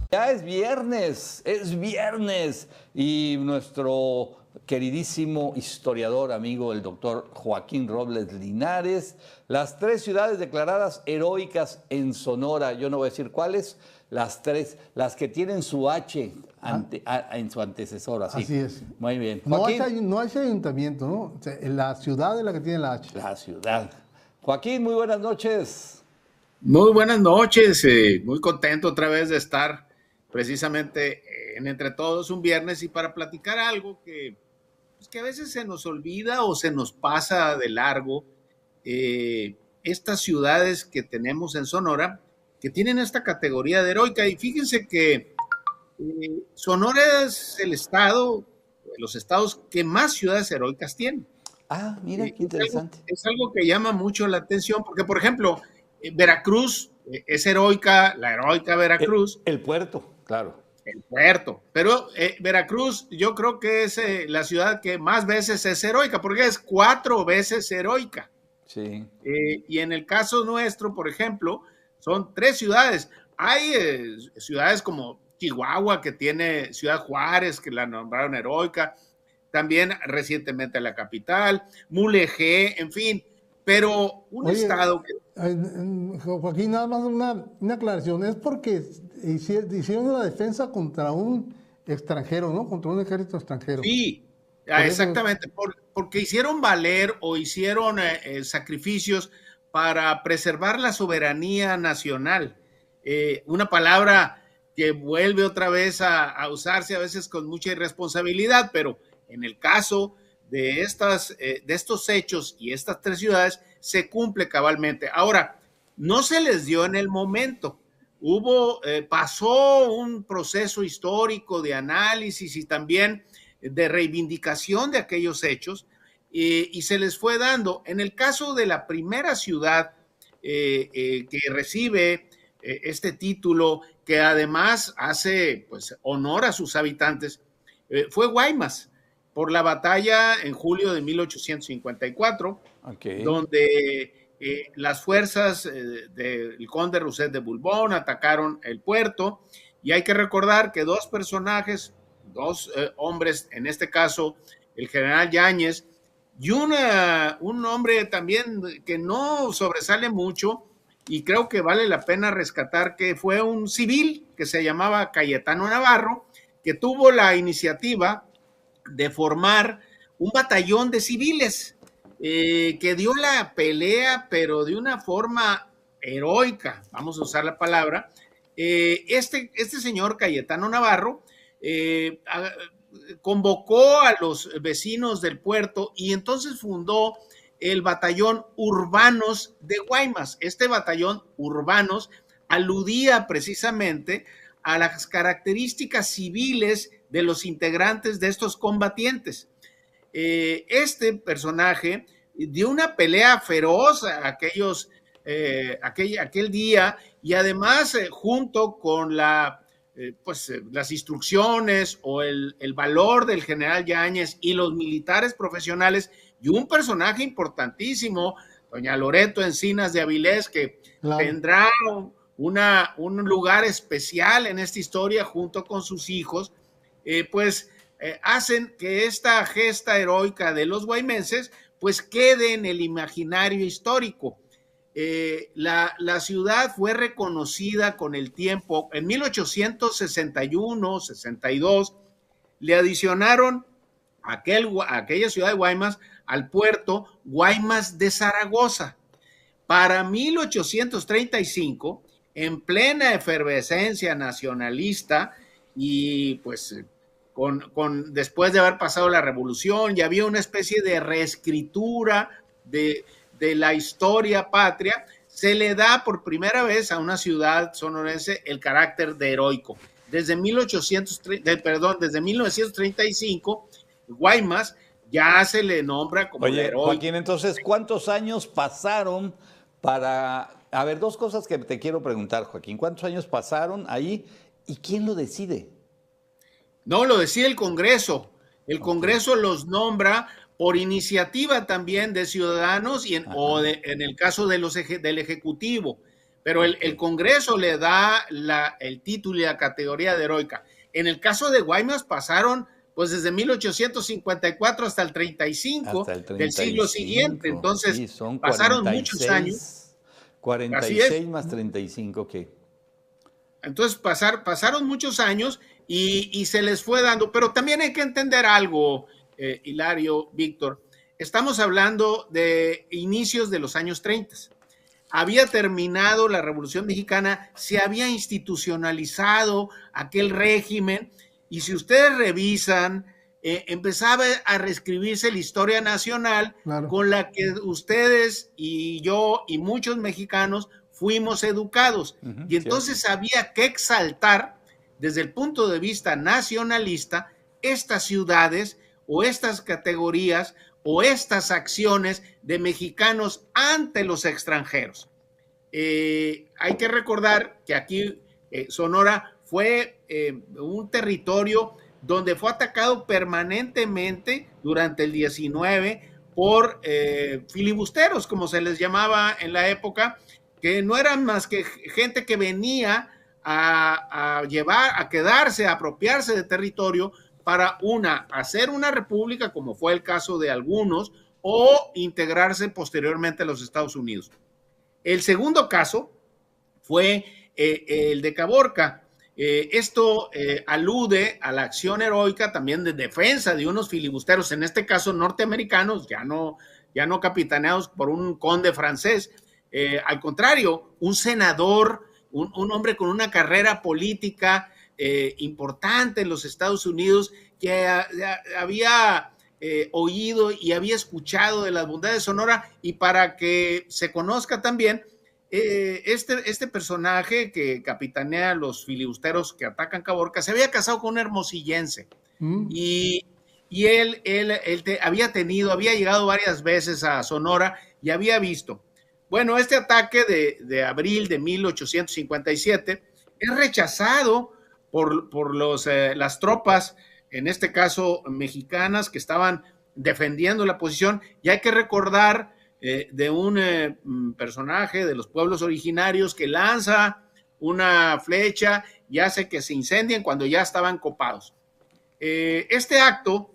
Ya es viernes y nuestro queridísimo historiador, amigo, el doctor Joaquín Robles Linares, las 3 ciudades declaradas heroicas en Sonora, yo no voy a decir cuáles, las 3, las que tienen su H en su antecesora, sí. Así es. Muy bien. No Joaquín. no hay ayuntamiento, ¿no? O sea, la ciudad es la que tiene la H. La ciudad. Joaquín, muy buenas noches. Muy buenas noches, muy contento otra vez de estar precisamente en Entre Todos un viernes y para platicar algo pues que a veces se nos olvida o se nos pasa de largo. Estas ciudades que tenemos en Sonora, que tienen esta categoría de heroica, y fíjense que Sonora es el estado, los estados que más ciudades heroicas tienen. Ah, mira, qué interesante. Es algo que llama mucho la atención, porque por ejemplo, Veracruz es heroica, la heroica Veracruz. El puerto, claro. El puerto. Pero Veracruz yo creo que es la ciudad que más veces es heroica, porque es 4 veces heroica. Sí. Y en el caso nuestro, por ejemplo, son 3 ciudades. Hay ciudades como Chihuahua, que tiene Ciudad Juárez, que la nombraron heroica. También recientemente la capital, Mulegé, en fin. Pero un estado que... Joaquín, nada más una aclaración. Es porque hicieron la defensa contra un extranjero, ¿no? Contra un ejército extranjero. Sí, exactamente. Porque hicieron valer o hicieron sacrificios para preservar la soberanía nacional. Una palabra que vuelve otra vez a usarse a veces con mucha irresponsabilidad, pero en el caso de estos hechos y estas 3 ciudades se cumple cabalmente. Ahora, no se les dio en el momento. Pasó un proceso histórico de análisis y también de reivindicación de aquellos hechos y se les fue dando. En el caso de la primera ciudad que recibe este título, que además hace pues honor a sus habitantes, fue Guaymas, por la batalla en julio de 1854, Okay. donde las fuerzas del conde Rousset de Boulbon atacaron el puerto, y hay que recordar que 2 personajes, 2 hombres, en este caso el general Yáñez, y un hombre también que no sobresale mucho, y creo que vale la pena rescatar, que fue un civil que se llamaba Cayetano Navarro, que tuvo la iniciativa de formar un batallón de civiles que dio la pelea, pero de una forma heroica, vamos a usar la palabra. Este señor Cayetano Navarro convocó a los vecinos del puerto y entonces fundó el batallón Urbanos de Guaymas. Este batallón Urbanos aludía precisamente a las características civiles de los integrantes de estos combatientes. Este personaje dio una pelea feroz a aquel día, y además junto con las instrucciones o el valor del general Yáñez y los militares profesionales, y un personaje importantísimo, doña Loreto Encinas de Avilés, que tendrá un lugar especial en esta historia junto con sus hijos, hacen que esta gesta heroica de los guaymenses pues quede en el imaginario histórico. La ciudad fue reconocida con el tiempo. En 1861, 62, le adicionaron a aquella ciudad de Guaymas al puerto Guaymas de Zaragoza. Para 1835, en plena efervescencia nacionalista y pues después de haber pasado la revolución, ya había una especie de reescritura de la historia patria, se le da por primera vez a una ciudad sonorense el carácter de heroico. Desde 1935, Guaymas ya se le nombra como heroico. Joaquín, entonces, ¿cuántos años pasaron para... A ver, 2 cosas que te quiero preguntar, Joaquín. ¿Cuántos años pasaron ahí y quién lo decide? No, lo decide el Congreso. El Congreso los nombra por iniciativa también de ciudadanos en el caso del Ejecutivo. pero el Congreso le da el título y la categoría de heroica. En el caso de Guaymas pasaron pues desde 1854 hasta el 35, del siglo siguiente, entonces sí, son pasaron muchos años. 46 más 35, ¿qué? Entonces pasaron muchos años y se les fue dando, pero también hay que entender algo, Hilario, Víctor, estamos hablando de inicios de los años 30. Había terminado la Revolución Mexicana, se había institucionalizado aquel régimen, y si ustedes revisan, empezaba a reescribirse la historia nacional, claro, con la que ustedes y yo y muchos mexicanos fuimos educados. Y entonces había que exaltar, desde el punto de vista nacionalista, estas ciudades o estas categorías o estas acciones de mexicanos ante los extranjeros. Hay que recordar que aquí Sonora fue un territorio donde fue atacado permanentemente durante el 19 por filibusteros, como se les llamaba en la época, que no eran más que gente que venía a quedarse, a apropiarse de territorio para hacer una república, como fue el caso de algunos, o integrarse posteriormente a los Estados Unidos. El segundo caso fue el de Caborca. Esto alude a la acción heroica también de defensa de unos filibusteros, en este caso norteamericanos, ya no capitaneados por un conde francés. Al contrario, un senador, un hombre con una carrera política importante en los Estados Unidos, que había oído y había escuchado de las bondades de Sonora, y para que se conozca también, este personaje que capitanea los filibusteros que atacan Caborca se había casado con un hermosillense, y él había llegado varias veces a Sonora y había visto. Bueno, este ataque de abril de 1857 es rechazado por las tropas, en este caso mexicanas, que estaban defendiendo la posición. Y hay que recordar de un personaje de los pueblos originarios que lanza una flecha y hace que se incendien cuando ya estaban copados. Este acto,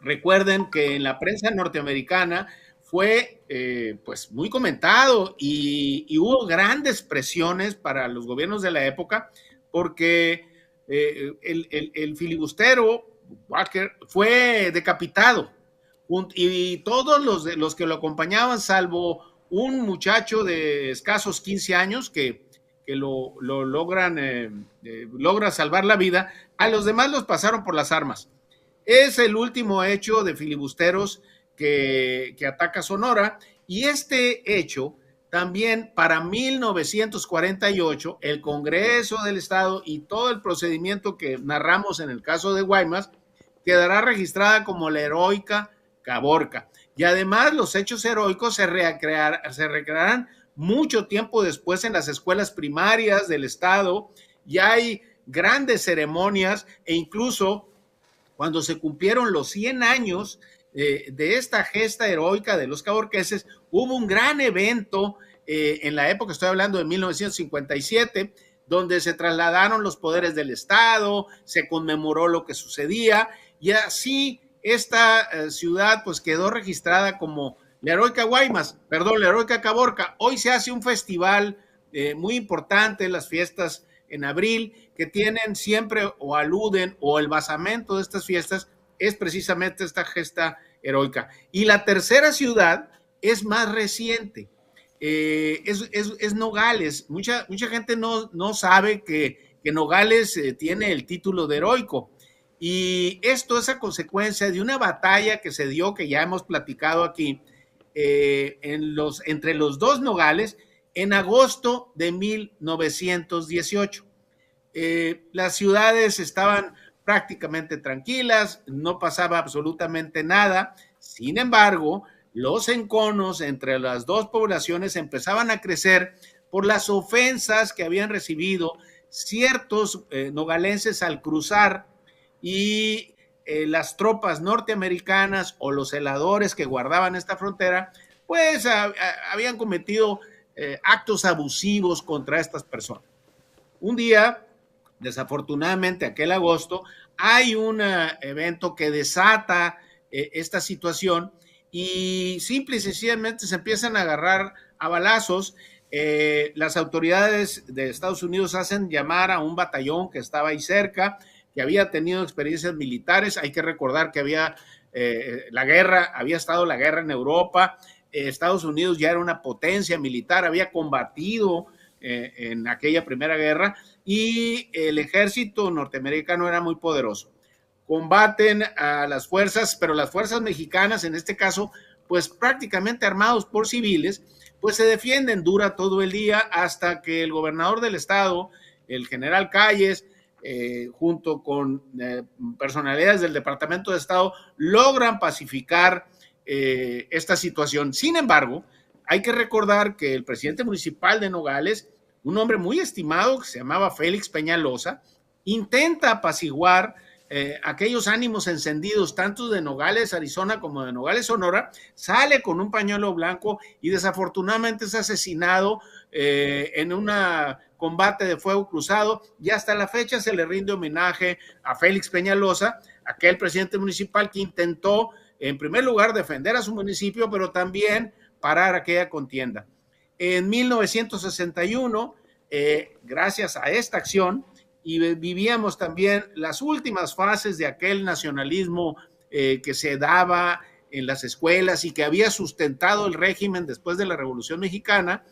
recuerden que en la prensa norteamericana fue pues muy comentado, y hubo grandes presiones para los gobiernos de la época, porque el filibustero Walker fue decapitado, y todos los que lo acompañaban, salvo un muchacho de escasos 15 años que logra salvar la vida, a los demás los pasaron por las armas. Es el último hecho de filibusteros que ataca Sonora, y este hecho también, para 1948, el Congreso del Estado y todo el procedimiento que narramos en el caso de Guaymas quedará registrada como la heroica Caborca. Y además los hechos heroicos se recrearán mucho tiempo después en las escuelas primarias del Estado, y hay grandes ceremonias, e incluso cuando se cumplieron los 100 años de esta gesta heroica de los caborqueses, hubo un gran evento en la época, estoy hablando de 1957, donde se trasladaron los poderes del Estado, se conmemoró lo que sucedía, y así esta ciudad pues quedó registrada como la heroica la heroica Caborca. Hoy se hace un festival muy importante, las fiestas en abril, que tienen siempre o aluden, o el basamento de estas fiestas es precisamente esta gesta heroica. Y la tercera ciudad es más reciente, es Nogales. Mucha gente no sabe que Nogales tiene el título de heroico, y esto es a consecuencia de una batalla que se dio, que ya hemos platicado aquí, entre los dos Nogales, en agosto de 1918. Las ciudades estaban prácticamente tranquilas, no pasaba absolutamente nada. Sin embargo, los enconos entre las dos poblaciones empezaban a crecer por las ofensas que habían recibido ciertos nogalenses al cruzar, y las tropas norteamericanas o los celadores que guardaban esta frontera pues habían cometido actos abusivos contra estas personas. Un día, desafortunadamente, aquel agosto, hay un evento que desata esta situación y simple y sencillamente se empiezan a agarrar a balazos. Las autoridades de Estados Unidos hacen llamar a un batallón que estaba ahí cerca, que había tenido experiencias militares. Hay que recordar que había estado la guerra en Europa. Estados Unidos ya era una potencia militar, había combatido en aquella primera guerra y el ejército norteamericano era muy poderoso. Combaten a las fuerzas, pero las fuerzas mexicanas, en este caso, pues prácticamente armados por civiles, pues se defienden, dura todo el día hasta que el gobernador del estado, el general Calles, junto con personalidades del Departamento de Estado, logran pacificar esta situación. Sin embargo, hay que recordar que el presidente municipal de Nogales, un hombre muy estimado que se llamaba Félix Peñalosa, intenta apaciguar aquellos ánimos encendidos, tanto de Nogales, Arizona, como de Nogales, Sonora. Sale con un pañuelo blanco y desafortunadamente es asesinado en un combate de fuego cruzado, y hasta la fecha se le rinde homenaje a Félix Peñalosa, aquel presidente municipal que intentó, en primer lugar, defender a su municipio, pero también parar aquella contienda. En 1961, gracias a esta acción, y vivíamos también las últimas fases de aquel nacionalismo que se daba en las escuelas y que había sustentado el régimen después de la Revolución Mexicana,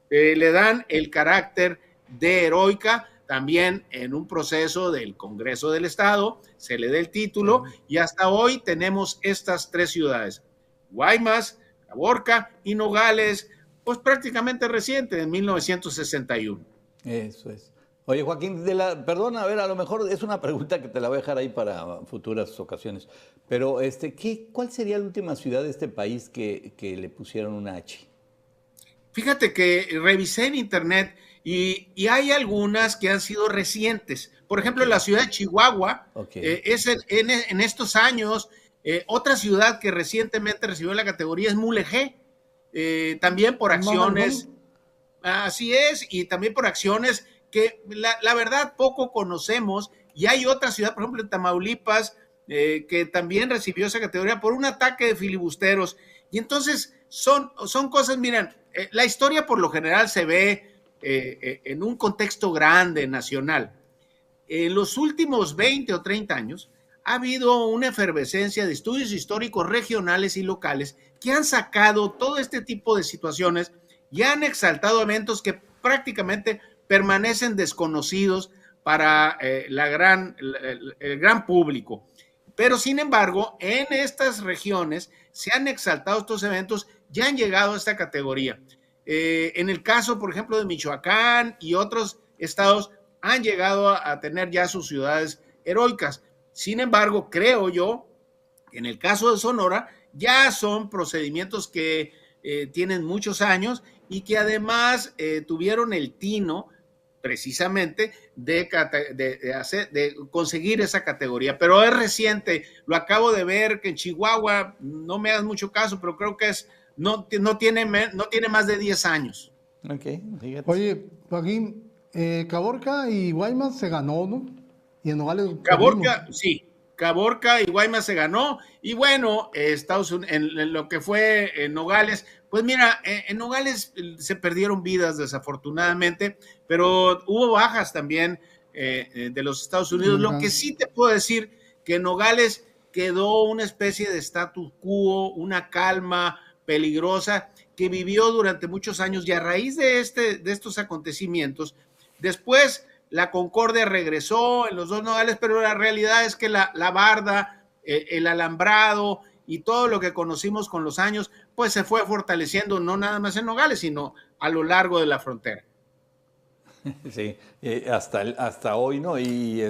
le dan el carácter de heroica. También en un proceso del Congreso del Estado se le da el título, y hasta hoy tenemos estas tres ciudades: Guaymas, Caborca y Nogales, pues prácticamente reciente, en 1961. Eso es. Oye, Joaquín, perdona, a ver, a lo mejor es una pregunta que te la voy a dejar ahí para futuras ocasiones, pero ¿cuál sería la última ciudad de este país que le pusieron una H? Fíjate que revisé en internet y hay algunas que han sido recientes. Por ejemplo, la ciudad de Chihuahua, es en estos años. Otra ciudad que recientemente recibió la categoría es Mulegé, también por acciones, así es, y también por acciones que la verdad poco conocemos. Y hay otra ciudad, por ejemplo, en Tamaulipas, que también recibió esa categoría por un ataque de filibusteros. Y entonces son cosas, miren, la historia por lo general se ve en un contexto grande, nacional. En los últimos 20 o 30 años ha habido una efervescencia de estudios históricos regionales y locales que han sacado todo este tipo de situaciones y han exaltado eventos que prácticamente permanecen desconocidos para el gran público. Pero sin embargo, en estas regiones se han exaltado estos eventos, ya han llegado a esta categoría. En el caso, por ejemplo, de Michoacán y otros estados, han llegado a tener ya sus ciudades heroicas. Sin embargo, creo yo, en el caso de Sonora, ya son procedimientos que tienen muchos años y que además tuvieron el tino precisamente de conseguir esa categoría. Pero es reciente, lo acabo de ver, que en Chihuahua, no me hagas mucho caso, pero creo que no tiene más de 10 años. Ok, fíjate. Oye, Joaquín, Caborca y Guaymas se ganó, ¿no? Y en Nogales. Caborca, sí. Caborca y Guaymas se ganó. Y bueno, Estados Unidos, en lo que fue en Nogales, pues mira, en Nogales se perdieron vidas desafortunadamente, pero hubo bajas también de los Estados Unidos. Lo que sí te puedo decir, que en Nogales quedó una especie de status quo, una calma peligrosa que vivió durante muchos años, y a raíz de estos acontecimientos, después la concordia regresó en los dos Nogales, pero la realidad es que la barda, el alambrado y todo lo que conocimos con los años, pues se fue fortaleciendo, no nada más en Nogales, sino a lo largo de la frontera. Sí, hasta hoy, ¿no? Y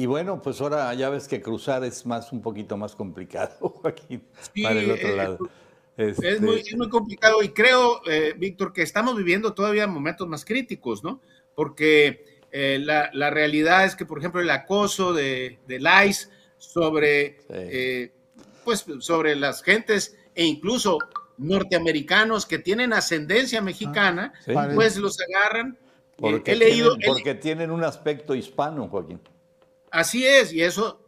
bueno, pues ahora ya ves que cruzar es un poquito más complicado, Joaquín, sí, para el otro lado. Es muy complicado, y creo, Víctor, que estamos viviendo todavía momentos más críticos, ¿no? Porque la realidad es que, por ejemplo, el acoso del ICE sobre las gentes, e incluso norteamericanos que tienen ascendencia mexicana, sí. pues los agarran. Porque tienen un aspecto hispano, Joaquín. Así es, y eso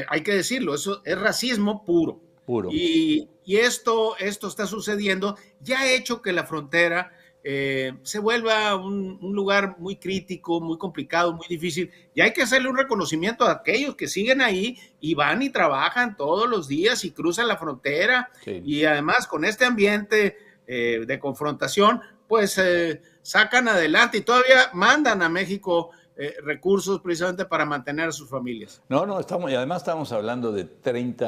hay que decirlo, eso es racismo puro. Puro. Y esto está sucediendo, ya ha hecho que la frontera se vuelva un lugar muy crítico, muy complicado, muy difícil. Y hay que hacerle un reconocimiento a aquellos que siguen ahí y van y trabajan todos los días y cruzan la frontera. Sí. Y además con este ambiente de confrontación, pues sacan adelante y todavía mandan a México recursos precisamente para mantener a sus familias. No, y además estamos hablando de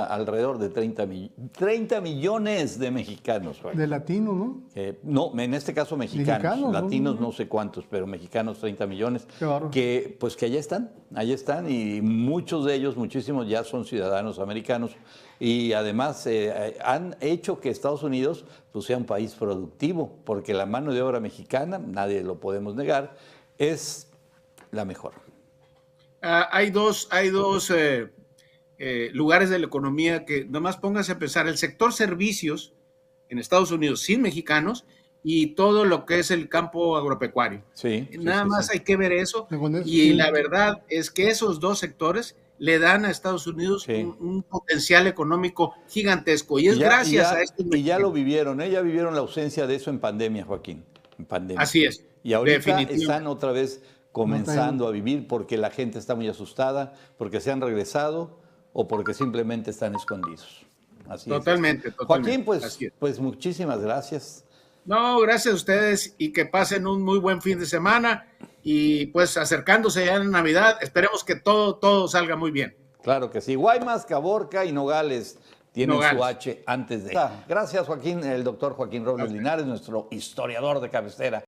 alrededor de 30 millones de mexicanos. Joaquín. De latinos, ¿no? No, en este caso mexicanos, latinos ¿no? no sé cuántos, pero mexicanos 30 millones, Claro. que allá están y muchos de ellos, muchísimos ya son ciudadanos americanos y además han hecho que Estados Unidos pues, sea un país productivo, porque la mano de obra mexicana, nadie lo podemos negar, es la mejor. Hay dos lugares de la economía que nomás póngase a pensar, el sector servicios en Estados Unidos sin mexicanos y todo lo que es el campo agropecuario. Sí, Nada más hay que ver eso y sí. la verdad es que esos dos sectores le dan a Estados Unidos un potencial económico gigantesco y es gracias a estos mexicanos. Y ya lo vivieron, ya vivieron la ausencia de eso en pandemia, Joaquín, en pandemia. Así es. Y ahorita están otra vez comenzando a vivir porque la gente está muy asustada, porque se han regresado o porque simplemente están escondidos. Así totalmente, es. Totalmente. Joaquín, pues muchísimas gracias. No, gracias a ustedes y que pasen un muy buen fin de semana y pues acercándose ya en Navidad, esperemos que todo salga muy bien. Claro que sí. Guaymas, Caborca y Nogales tienen su H antes de. Gracias, Joaquín, el doctor Joaquín Robles Linares, nuestro historiador de cabecera.